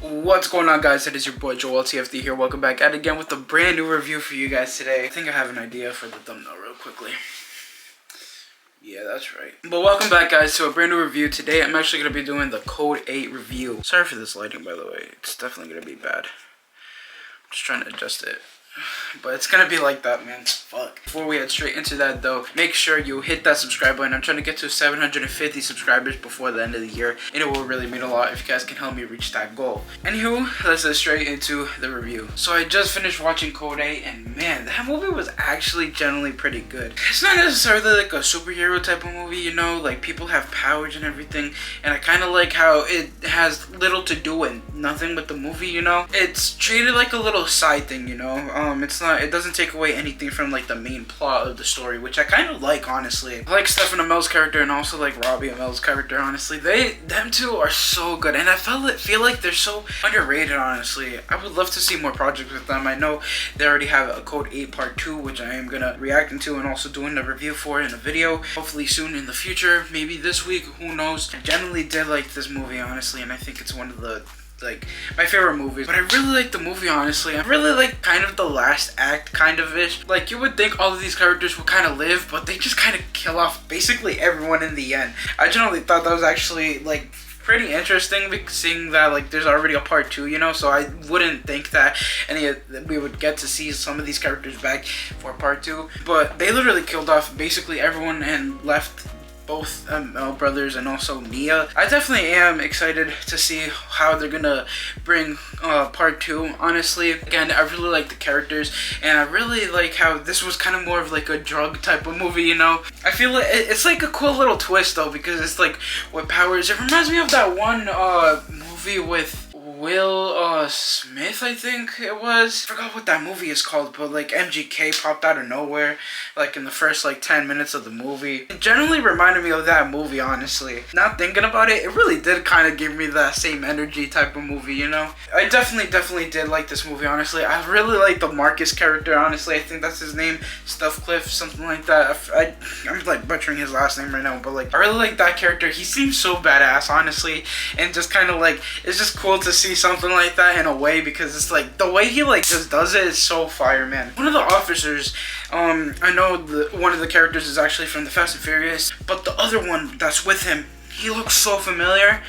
What's going on, guys? It is your boy JoelTFD here. Welcome back at again with a brand new review for you guys today. I think I have an idea for the thumbnail real quickly. Yeah, that's right. But welcome back, guys, to a brand new review. Today I'm actually going to be doing the Code 8 review. Sorry for this lighting, by the way. It's definitely going to be bad. I'm just trying to adjust it. But it's gonna be like that, man. Fuck. Before we head straight into that, though, make sure you hit that subscribe button. I'm trying to get to 750 subscribers before the end of the year, and it will really mean a lot if you guys can help me reach that goal. Anywho, let's get straight into the review. So I just finished watching Code 8, and man, that movie was actually generally pretty good. It's not necessarily like a superhero type of movie, you know, like people have powers and everything, and I kind of like how it has little to do and nothing with the movie, you know. It's treated like a little side thing, you know. It doesn't take away anything from like the main plot of the story, which I kind of like, honestly. I like Stephen Amell's character and also like Robbie Amell's character, honestly. Them two are so good, and I feel like they're so underrated, honestly. I would love to see more projects with them. I know they already have a Code 8 Part 2, which I am gonna react into and also doing a review for in a video, hopefully soon in the future, maybe this week, who knows. I generally did like this movie, honestly, and I think it's one of the like my favorite movies. But I really like the movie, honestly. I really like kind of the last act, kind of ish. Like you would think all of these characters would kind of live, but they just kind of kill off basically everyone in the end. I generally thought that was actually like pretty interesting, seeing that like there's already a part 2, you know, so I wouldn't think that we would get to see some of these characters back for part 2, but they literally killed off basically everyone and left both Mel brothers and also Mia. I definitely am excited to see how they're gonna bring part 2, honestly. Again, I really like the characters, and I really like how this was kind of more of like a drug type of movie, you know. I feel like it's like a cool little twist though, because it's like with powers. It reminds me of that one movie with Will Smith, I think it was. I forgot what that movie is called, but like MGK popped out of nowhere like in the first like 10 minutes of the movie. It generally reminded me of that movie, honestly. Not thinking about it, it really did kind of give me that same energy type of movie, you know. I definitely did like this movie, honestly. I really like the Marcus character, honestly. I think that's his name, Stuffcliffe, something like that. I'm like butchering his last name right now, but like I really like that character. He seems so badass, honestly, and just kind of like it's just cool to see something like that in a way, because it's like the way he like just does it is so fire, man. One of the officers, I know one of the characters is actually from the Fast and Furious, but the other one that's with him, he looks so familiar,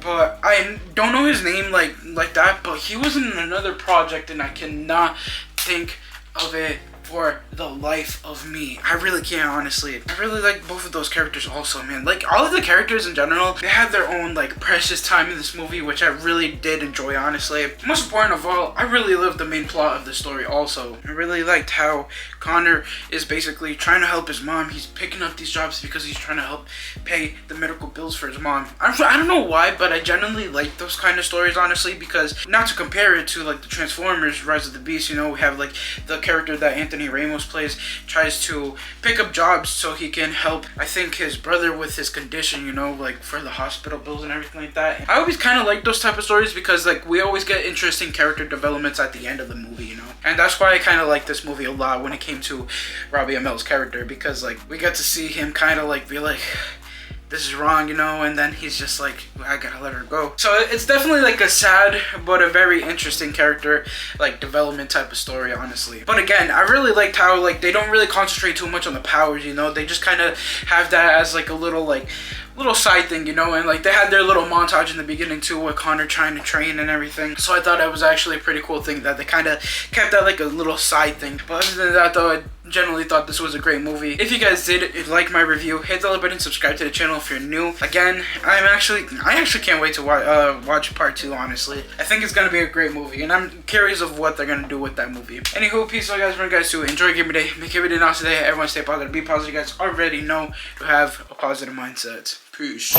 but I don't know his name like that, but he was in another project and I cannot think of it for the life of me. I really can't, honestly. I really like both of those characters also, man. Like all of the characters in general, they had their own like precious time in this movie, which I really did enjoy, honestly. Most important of all, I really loved the main plot of the story also. I really liked how Connor is basically trying to help his mom. He's picking up these jobs because he's trying to help pay the medical bills for his mom. I don't know why, but I genuinely like those kind of stories, honestly, because not to compare it to like the Transformers Rise of the Beast, you know, we have like the character that Anthony Ramos plays tries to pick up jobs so he can help, I think, his brother with his condition, you know, like for the hospital bills and everything like that. And I always kind of like those type of stories because like we always get interesting character developments at the end of the movie, you know, and that's why I kind of like this movie a lot when it came to Robbie Amell's character, because like we get to see him kind of like be like, this is wrong, you know, and then he's just like, I gotta let her go. So it's definitely like a sad but a very interesting character like development type of story, honestly. But again, I really liked how like they don't really concentrate too much on the powers, you know. They just kind of have that as like a little side thing, you know, and like they had their little montage in the beginning too with Connor trying to train and everything. So I thought it was actually a pretty cool thing that they kind of kept that like a little side thing. But other than that though, I generally thought this was a great movie. If you guys did like my review, hit the like button, subscribe to the channel if you're new. Again, I actually can't wait to watch part 2, honestly. I think it's gonna be a great movie, and I'm curious of what they're gonna do with that movie. Anywho, peace out, guys. Remember, guys, to enjoy Gamer Day, make every day now today. Everyone stay positive, be positive. You guys already know to have a positive mindset. Peace.